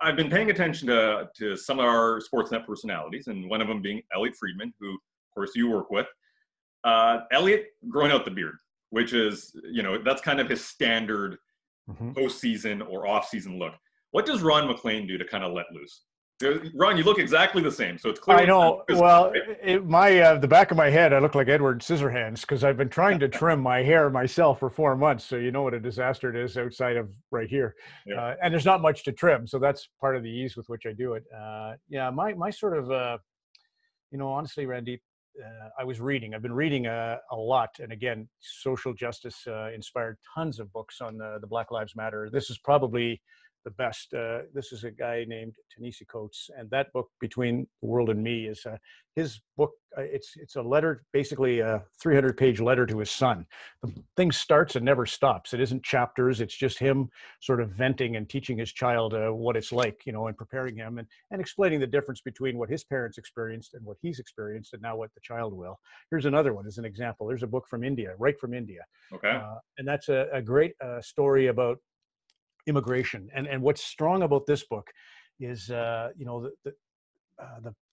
I've been paying attention to some of our Sportsnet personalities, and one of them being Elliot Friedman, who, of course, you work with. Elliot growing out the beard, which is, that's kind of his standard postseason or off-season look. What does Ron Maclean do to kind of let loose? Ron, you look exactly the same, so it's clear. I know. Well, the back of my head, I look like Edward Scissorhands because I've been trying to trim my hair myself for 4 months. So you know what a disaster it is outside of right here, and there's not much to trim. So that's part of the ease with which I do it. My sort of, honestly, Randy, I was reading. I've been reading a lot, and again, social justice inspired tons of books on the Black Lives Matter. This is probably the best. This is a guy named Ta-Nehisi Coates, and that book, Between the World and Me, is his book. It's a letter, basically a 300-page letter to his son. The thing starts and never stops. It isn't chapters. It's just him sort of venting and teaching his child what it's like, and preparing him and explaining the difference between what his parents experienced and what he's experienced, and now what the child will. Here's another one as an example. There's a book from India, right from India. Okay. And that's a great story about immigration. And what's strong about this book is, the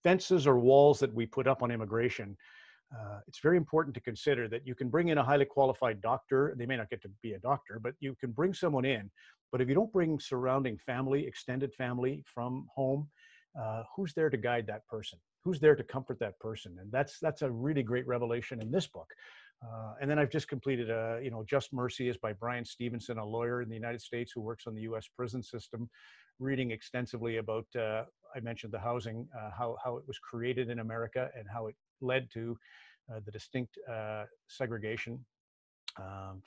fences or walls that we put up on immigration. It's very important to consider that you can bring in a highly qualified doctor. They may not get to be a doctor, but you can bring someone in. But if you don't bring surrounding family, extended family from home, who's there to guide that person? Who's there to comfort that person? And that's a really great revelation in this book. And then I've just completed Just Mercy is by Brian Stevenson, a lawyer in the United States who works on the U.S. prison system, reading extensively about, I mentioned the housing, how it was created in America and how it led to the distinct segregation.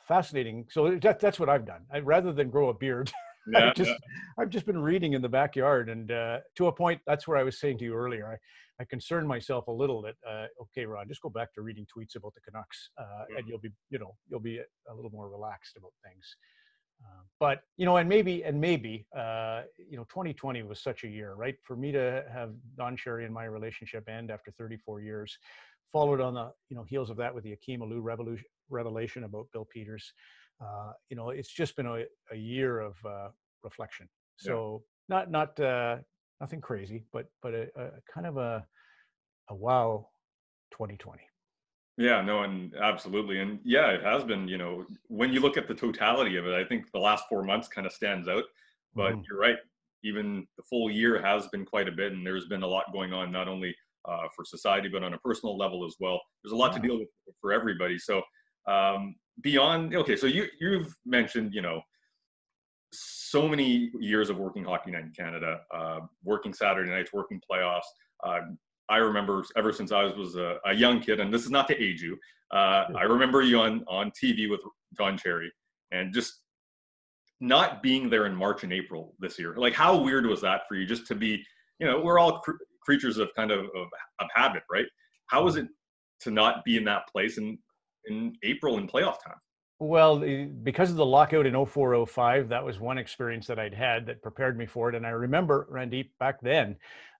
Fascinating. So that's what I've done. Rather than grow a beard, I've just been reading in the backyard, and to a point, that's where I was saying to you earlier, I concerned myself a little that, okay, Ron, just go back to reading tweets about the Canucks, and you'll be a little more relaxed about things. But, and maybe 2020 was such a year, right? For me to have Don Cherry and my relationship end after 34 years, followed on the, heels of that with the Akeem Alou revelation about Bill Peters. It's just been a year of reflection. So nothing crazy, but a kind of a wow 2020. Yeah, no, and absolutely. And yeah, it has been, when you look at the totality of it, I think the last 4 months kind of stands out, but you're right. Even the full year has been quite a bit, and there's been a lot going on, not only for society, but on a personal level as well. There's a lot to deal with for everybody. So beyond, okay, so you've mentioned, so many years of working Hockey Night in Canada, working Saturday nights, working playoffs. I remember ever since I was a young kid, and this is not to age you, I remember you on TV with Don Cherry, and just not being there in March and April this year. Like, how weird was that for you, just to be, we're all creatures of kind of habit, right? How was it to not be in that place in April in playoff time? Well, because of the lockout in 04-05, that was one experience that I'd had that prepared me for it. And I remember, Randip, back then,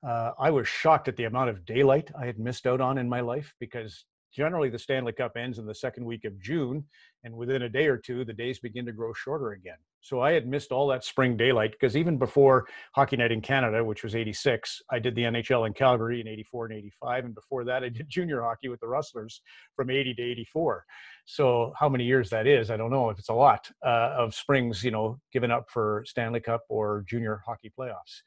I was shocked at the amount of daylight I had missed out on in my life, because generally the Stanley Cup ends in the second week of June, and within a day or two, the days begin to grow shorter again. So I had missed all that spring daylight, because even before Hockey Night in Canada, which was 86, I did the NHL in Calgary in 84 and 85. And before that, I did junior hockey with the Rustlers from 80 to 84. So how many years that is, I don't know if it's a lot of springs, given up for Stanley Cup or junior hockey playoffs.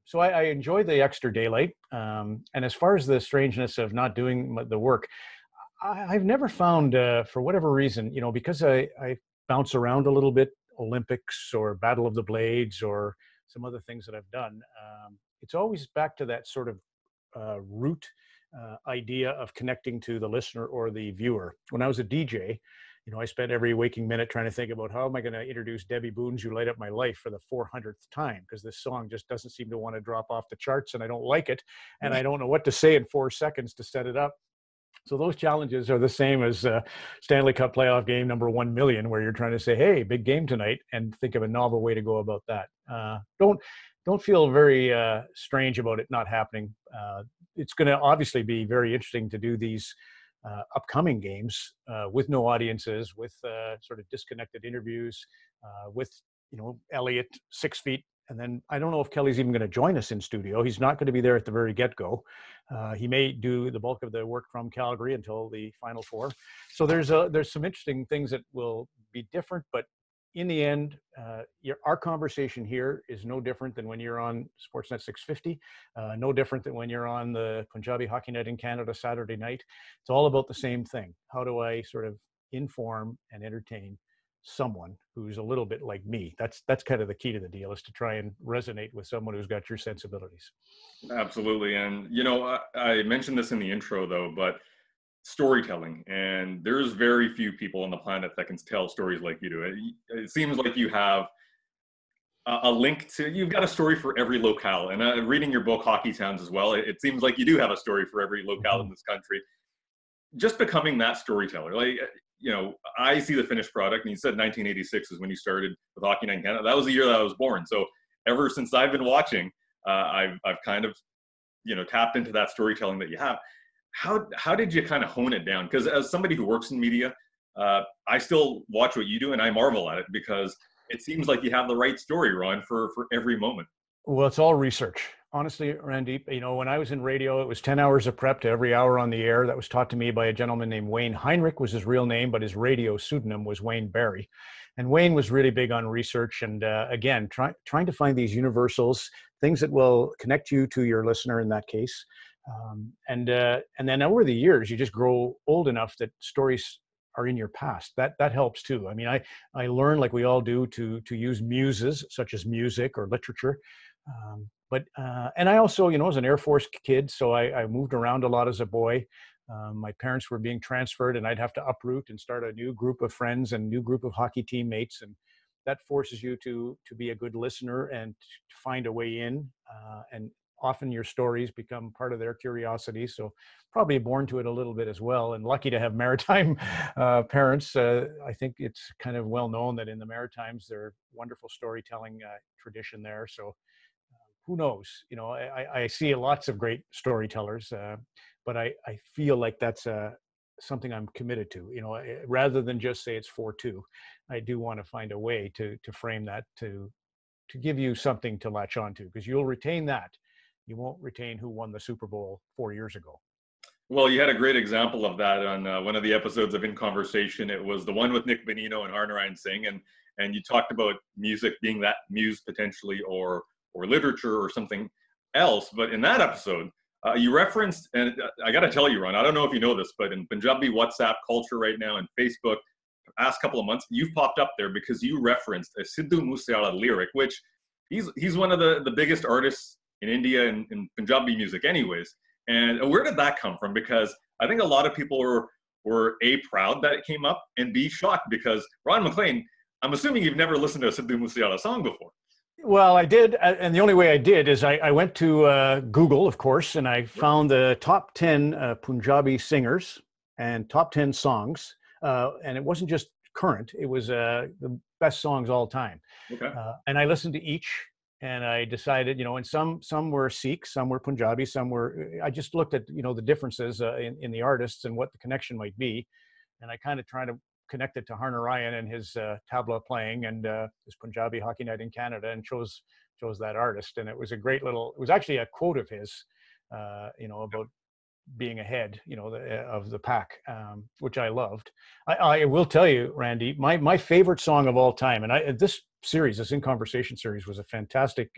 So I enjoy the extra daylight. And as far as the strangeness of not doing the work, I've never found, for whatever reason, because I bounce around a little bit, Olympics or Battle of the Blades or some other things that I've done, it's always back to that sort of root idea of connecting to the listener or the viewer. When I was a DJ, I spent every waking minute trying to think about how am I going to introduce Debbie Boone's You Light Up My Life for the 400th time, because this song just doesn't seem to want to drop off the charts, and I don't like it, and I don't know what to say in 4 seconds to set it up. So those challenges are the same as Stanley Cup playoff game number 1 million, where you're trying to say, hey, big game tonight, and think of a novel way to go about that. Don't feel very strange about it not happening. It's going to obviously be very interesting to do these upcoming games with no audiences, with sort of disconnected interviews, with Elliot 6 feet And then I don't know if Kelly's even going to join us in studio. He's not going to be there at the very get-go. He may do the bulk of the work from Calgary until the Final Four. So there's some interesting things that will be different, but in the end, our conversation here is no different than when you're on Sportsnet 650, no different than when you're on the Punjabi Hockey Night in Canada Saturday night. It's all about the same thing. How do I sort of inform and entertain someone who's a little bit like me? That's kind of the key to the deal, is to try and resonate with someone who's got your sensibilities. Absolutely. And, I mentioned this in the intro, though, but storytelling, and there's very few people on the planet that can tell stories like you do. It seems like you have a link to, you've got a story for every locale. And reading your book, Hockey Towns, as well, it seems like you do have a story for every locale in this country. Just becoming that storyteller, I see the finished product, and you said 1986 is when you started with Hockey Night in Canada. That was the year that I was born. So ever since I've been watching, I've kind of, tapped into that storytelling that you have. How did you kind of hone it down? Because as somebody who works in media, I still watch what you do, and I marvel at it, because it seems like you have the right story, Ron, for every moment. Well, it's all research. Honestly, Randip, when I was in radio, it was 10 hours of prep to every hour on the air. That was taught to me by a gentleman named Wayne Heinrich, was his real name, but his radio pseudonym was Wayne Barry. And Wayne was really big on research and, again, trying to find these universals, things that will connect you to your listener in that case. And then over the years, you just grow old enough that stories are in your past. That helps too. I mean, I learned, like we all do, to use muses such as music or literature. And I also, was an Air Force kid, so I moved around a lot as a boy. My parents were being transferred, and I'd have to uproot and start a new group of friends and new group of hockey teammates. And that forces you to be a good listener and to find a way in. And often your stories become part of their curiosity. So probably born to it a little bit as well. And lucky to have maritime parents. I think it's kind of well known that in the Maritimes, there's wonderful storytelling tradition there. So who knows? I see lots of great storytellers, but I feel like that's something I'm committed to. Rather than just say it's 4-2, I do want to find a way to frame that to give you something to latch onto, because you'll retain that. You won't retain who won the Super Bowl 4 years ago. Well, you had a great example of that on one of the episodes of In Conversation. It was the one with Nick Benino and Harnarayan Singh, and you talked about music being that muse potentially, or literature or something else. But in that episode, you referenced, and I got to tell you, Ron, I don't know if you know this, but in Punjabi WhatsApp culture right now and Facebook, the past couple of months, you've popped up there because you referenced a Sidhu Moosewala lyric, which he's one of the biggest artists in India and in Punjabi music anyways. And where did that come from? Because I think a lot of people were A, proud that it came up, and B, shocked, because Ron Maclean, I'm assuming you've never listened to a Sidhu Moosewala song before. Well, I did, and the only way I did is I went to Google, of course, and I found the top 10 Punjabi singers and top 10 songs, and it wasn't just current, it was the best songs all time. Okay. And I listened to each, and I decided, and some were Sikh, some were Punjabi, I just looked at, the differences in the artists and what the connection might be, and I kind of tried to connected to Harnarayan and his tabla playing and his Punjabi Hockey Night in Canada, and chose that artist. And it was it was actually a quote of his, about being ahead, of the pack, which I loved. I will tell you, Randy, my favorite song of all time, and this In Conversation series was a fantastic,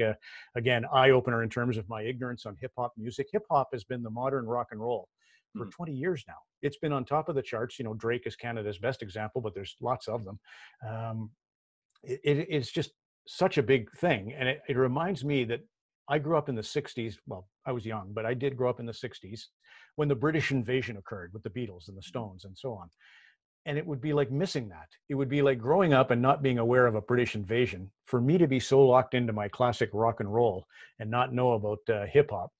again, eye-opener in terms of my ignorance on hip-hop music. Hip-hop has been the modern rock and roll for 20 years now. It's been on top of the charts. Drake is Canada's best example, but there's lots of them. It's just such a big thing. And it reminds me that I grew up in the 60s. Well, I was young, but I did grow up in the 60s when the British invasion occurred with the Beatles and the Stones and so on. And it would be like missing that. It would be like growing up and not being aware of a British invasion, for me to be so locked into my classic rock and roll and not know about hip hop.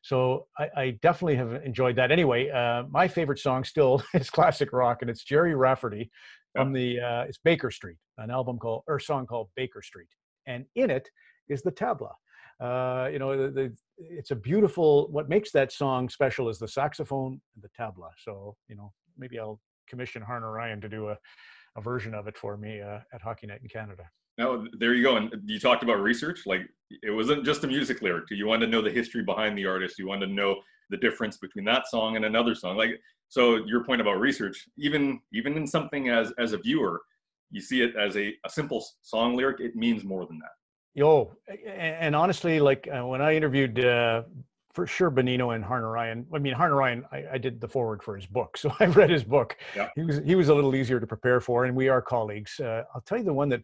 So I definitely have enjoyed that. Anyway, my favorite song still is classic rock, and it's Jerry Rafferty from it's Baker Street, an song called Baker Street. And in it is the tabla. It's a beautiful, what makes that song special is the saxophone and the tabla. So, maybe I'll commission Harnarayan to do a version of it for me at Hockey Night in Canada. No, there you go. And you talked about research. Like, it wasn't just a music lyric. You wanted to know the history behind the artist. You wanted to know the difference between that song and another song. Like, so your point about research, even in something as a viewer, you see it as a simple song lyric. It means more than that. Yo, and honestly, like when I interviewed for sure Benino and Harner Ryan. I mean, Harner Ryan, I did the forward for his book, so I've read his book. Yeah. He was a little easier to prepare for, and we are colleagues. I'll tell you the one that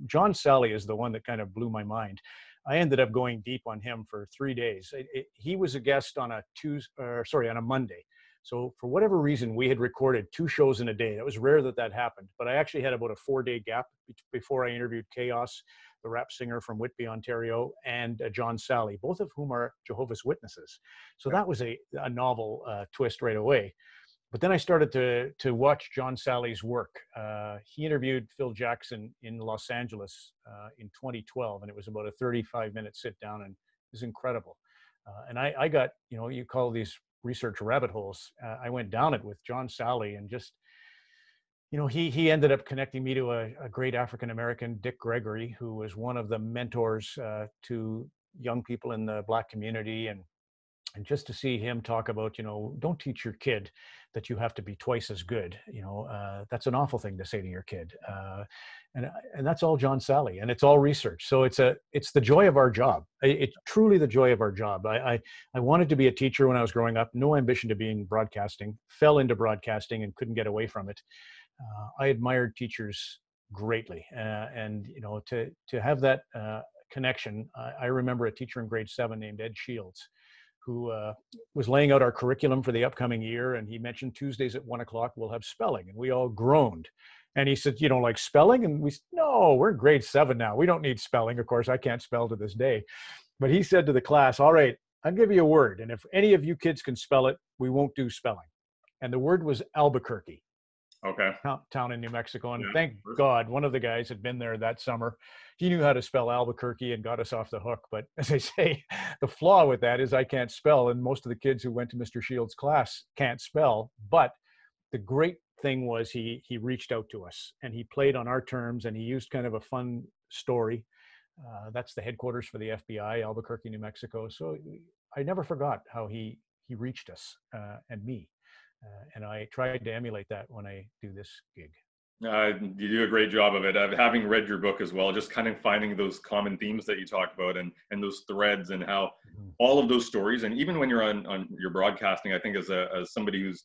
John Sally is the one that kind of blew my mind. I ended up going deep on him for 3 days. He was a guest on on a Monday. So for whatever reason, we had recorded 2 shows in a day. It was rare that happened, but I actually had about a 4-day gap before I interviewed Chaos, the rap singer from Whitby, Ontario, and John Sally, both of whom are Jehovah's Witnesses. So that was a novel twist right away. But then I started to watch John Sally's work. He interviewed Phil Jackson in Los Angeles in 2012, and it was about a 35-minute sit down, and it was incredible. And I got, you call these research rabbit holes. I went down it with John Sally, and just, he ended up connecting me to a great African-American, Dick Gregory, who was one of the mentors to young people in the Black community. And just to see him talk about, don't teach your kid that you have to be twice as good. That's an awful thing to say to your kid. And that's all John Sally, and it's all research. So it's the joy of our job. It's truly the joy of our job. I wanted to be a teacher when I was growing up, no ambition to be in broadcasting, fell into broadcasting and couldn't get away from it. I admired teachers greatly. And to have that connection, I remember a teacher in grade 7 named Ed Shields, who was laying out our curriculum for the upcoming year. And he mentioned Tuesdays at 1:00, we'll have spelling. And we all groaned. And he said, you don't like spelling? And we said, no, we're in grade 7 now. We don't need spelling. Of course, I can't spell to this day. But he said to the class, all right, I'll give you a word. And if any of you kids can spell it, we won't do spelling. And the word was Albuquerque. Okay. Town in New Mexico. And thank God one of the guys had been there that summer. He knew how to spell Albuquerque and got us off the hook. But as I say, the flaw with that is I can't spell. And most of the kids who went to Mr. Shields' class can't spell. But the great thing was he reached out to us, and he played on our terms, and he used kind of a fun story. That's the headquarters for the FBI, Albuquerque, New Mexico. So I never forgot how he reached us and me. And I tried to emulate that when I do this gig. You do a great job of it. Having read your book as well, just kind of finding those common themes that you talk about, and those threads, and how all of those stories, and even when you're on your broadcasting, I think as somebody who's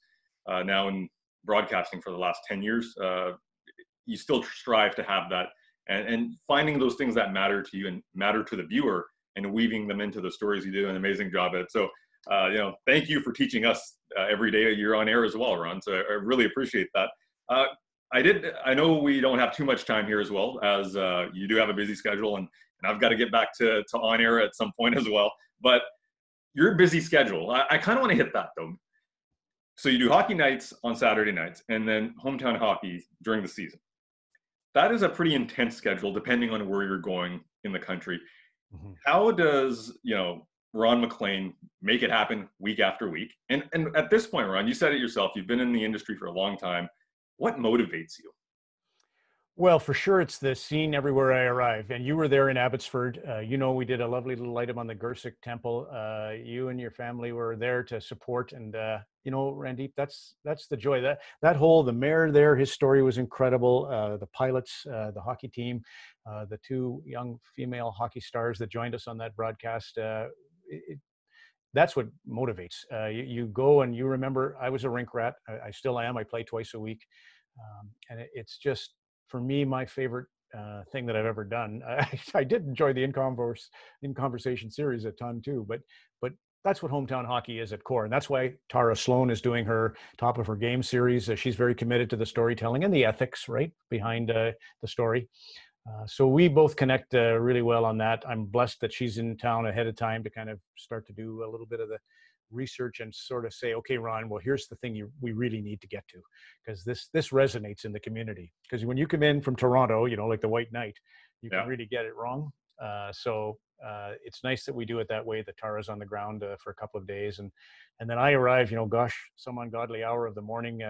now in broadcasting for the last 10 years, you still strive to have that, and finding those things that matter to you and matter to the viewer, and weaving them into the stories. You do an amazing job at it. So thank you for teaching us every day you're on air as well, Ron. So I really appreciate that. I know we don't have too much time here, as well as you do have a busy schedule, and I've got to get back to on air at some point as well. But your busy schedule, I kind of want to hit that though. So you do hockey nights on Saturday nights, and then hometown hockey during the season. That is a pretty intense schedule, depending on where you're going in the country. Mm-hmm. How does Ron Maclean make it happen week after week? And at this point, Ron, you said it yourself, you've been in the industry for a long time. What motivates you? Well, for sure, it's the scene everywhere I arrive. And you were there in Abbotsford. We did a lovely little item on the Gersic Temple. You and your family were there to support. And, Randip, that's the joy. The mayor there, his story was incredible. The pilots, the hockey team, the 2 young female hockey stars that joined us on that broadcast, that's what motivates. You go, and you remember, I was a rink rat. I still am. I play twice a week. And it's just, for me, my favorite thing that I've ever done. I did enjoy the In Conversation series a ton too, but that's what hometown hockey is at core. And that's why Tara Sloan is doing her Top of Her Game series. She's very committed to the storytelling and the ethics, right, behind the story. So we both connect really well on that. I'm blessed that she's in town ahead of time to kind of start to do a little bit of the research and sort of say, okay, Ron, well, here's the thing we really need to get to, because this resonates in the community. Because when you come in from Toronto, like the White Knight, you can really get it wrong. So it's nice that we do it that way, that Tara's on the ground for a couple of days. And then I arrive, some ungodly hour of the morning.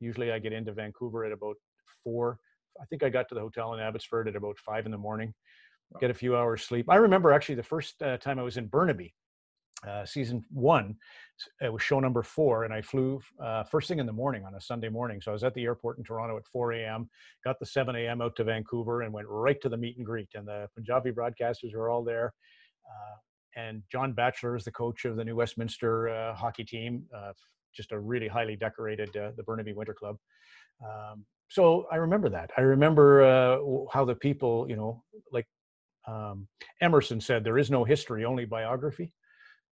Usually I get into Vancouver at about 4, I think I got to the hotel in Abbotsford at about 5 a.m, get a few hours sleep. I remember actually the first time I was in Burnaby, season 1, it was show number 4, and I flew first thing in the morning on a Sunday morning. So I was at the airport in Toronto at 4 a.m, got the 7 a.m. out to Vancouver and went right to the meet and greet. And the Punjabi broadcasters were all there. And John Batchelor is the coach of the new Westminster hockey team, just a really highly decorated, the Burnaby Winter Club. So I remember that. I remember how the people, like Emerson said, there is no history, only biography.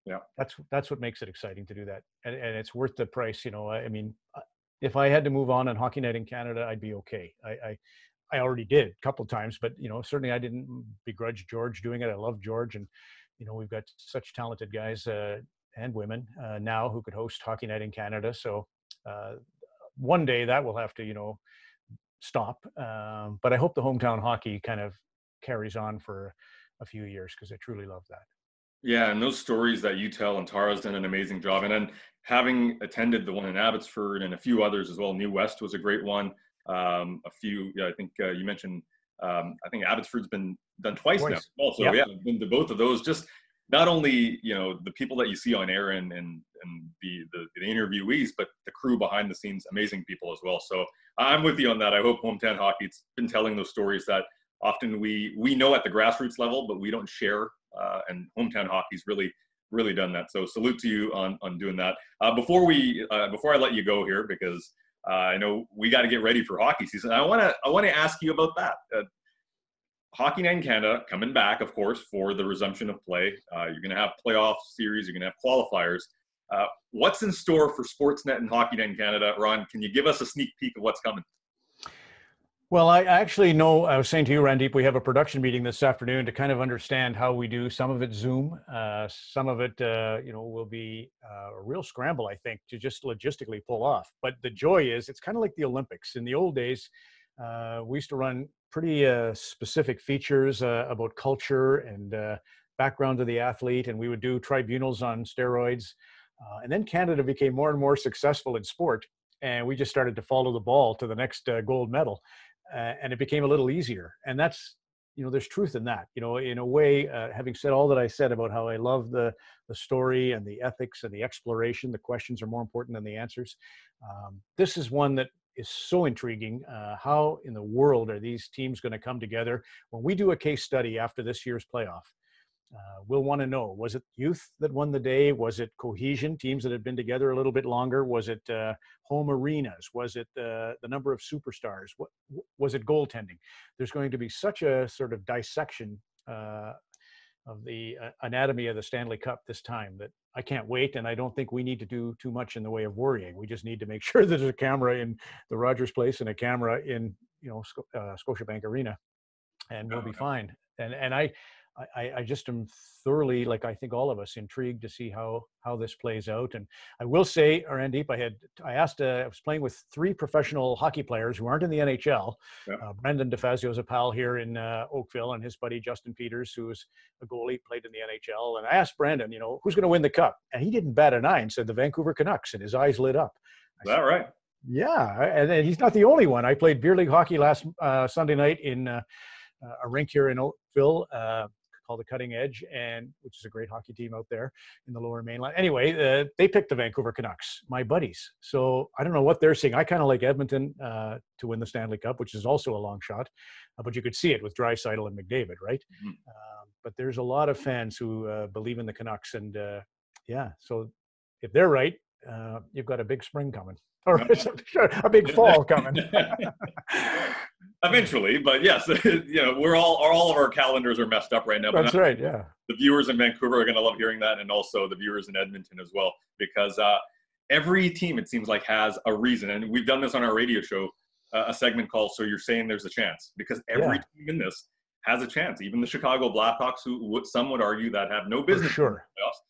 Yeah, that's what makes it exciting to do that, and it's worth the price. I mean, if I had to move on Hockey Night in Canada, I'd be okay. I already did a couple of times, but certainly I didn't begrudge George doing it. I love George, and we've got such talented guys and women now who could host Hockey Night in Canada. So one day that will have to stop, but I hope the hometown hockey kind of carries on for a few years, because I truly love that. Yeah, and those stories that you tell, and Tara's done an amazing job. And then having attended the one in Abbotsford and a few others as well, New West was a great one. A few, yeah, I think you mentioned, I think Abbotsford's been done twice now. Also, yep. Yeah, been to both of those. Just not only the people that you see on air and the interviewees, but the crew behind the scenes, amazing people as well. So I'm with you on that. I hope hometown hockey's been telling those stories that often we know at the grassroots level, but we don't share. And hometown hockey's really done that. So salute to you on doing that. Before I let you go here, because I know we got to get ready for hockey season. I want to ask you about that. Hockey Night in Canada coming back, of course, for the resumption of play. You're going to have playoff series. You're going to have qualifiers. What's in store for Sportsnet and Hockey Night in Canada? Ron, can you give us a sneak peek of what's coming? Well, I actually know, I was saying to you, Randip, we have a production meeting this afternoon to kind of understand how we do. Some of it Zoom, some of it, will be a real scramble, I think, to just logistically pull off. But the joy is, it's kind of like the Olympics. In the old days, we used to run pretty specific features about culture and background of the athlete, and we would do tribunals on steroids. And then Canada became more and more successful in sport, and we just started to follow the ball to the next gold medal. And it became a little easier. And that's, there's truth in that, in a way, having said all that I said about how I love the story and the ethics and the exploration, the questions are more important than the answers. This is one that is so intriguing. How in the world are these teams going to come together? When we do a case study after this year's playoff, we'll want to know, was it youth that won the day? Was it cohesion, teams that had been together a little bit longer? Was it home arenas? Was it the number of superstars? What was it, goaltending? There's going to be such a sort of dissection of the anatomy of the Stanley Cup this time that I can't wait. And I don't think we need to do too much in the way of worrying. We just need to make sure there's a camera in the Rogers Place and a camera in Scotiabank Arena, and we'll be fine. And I just am thoroughly, like I think all of us, intrigued to see how this plays out. And I will say, Randip, I was playing with 3 professional hockey players who aren't in the NHL. Yeah. Brendan DeFazio is a pal here in Oakville, and his buddy Justin Peters, who is a goalie, played in the NHL. And I asked Brendan, who's going to win the cup? And he didn't bat an eye and said the Vancouver Canucks, and his eyes lit up. Is that right? Yeah, and he's not the only one. I played beer league hockey last Sunday night in a rink here in Oakville, called the Cutting Edge, and which is a great hockey team out there in the Lower Mainland. Anyway, they picked the Vancouver Canucks, my buddies. So I don't know what they're seeing. I kind of like Edmonton to win the Stanley Cup, which is also a long shot, but you could see it with Draisaitl and McDavid, right? Mm-hmm. But there's a lot of fans who believe in the Canucks, and so if they're right, you've got a big spring coming, or a big fall coming. Eventually, but yes, we're all of our calendars are messed up right now. That's right. Yeah. The viewers in Vancouver are going to love hearing that, and also the viewers in Edmonton as well, because every team, it seems like, has a reason. And we've done this on our radio show, a segment called "So You're Saying There's a Chance," because every team in this has a chance. Even the Chicago Blackhawks, who some would argue that have no business. For sure. In the playoffs.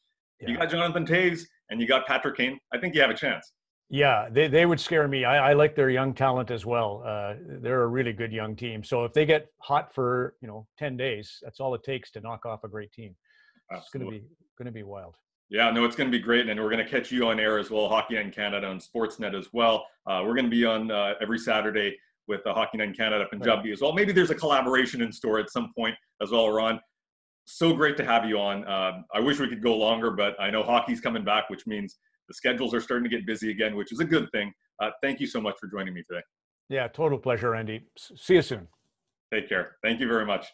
Yeah. You got Jonathan Toews and you got Patrick Kane. I think you have a chance. Yeah, they would scare me. I like their young talent as well. They're a really good young team. So if they get hot for 10 days, that's all it takes to knock off a great team. Absolutely. It's going to be wild. Yeah, no, it's going to be great, and we're going to catch you on air as well, Hockey Night in Canada on Sportsnet as well. We're going to be on every Saturday with the Hockey Night in Canada Punjabi as well. Maybe there's a collaboration in store at some point as well, Ron. So great to have you on. I wish we could go longer, but I know hockey's coming back, which means the schedules are starting to get busy again, which is a good thing. Thank you so much for joining me today. Yeah, total pleasure, Randy. See you soon. Take care. Thank you very much.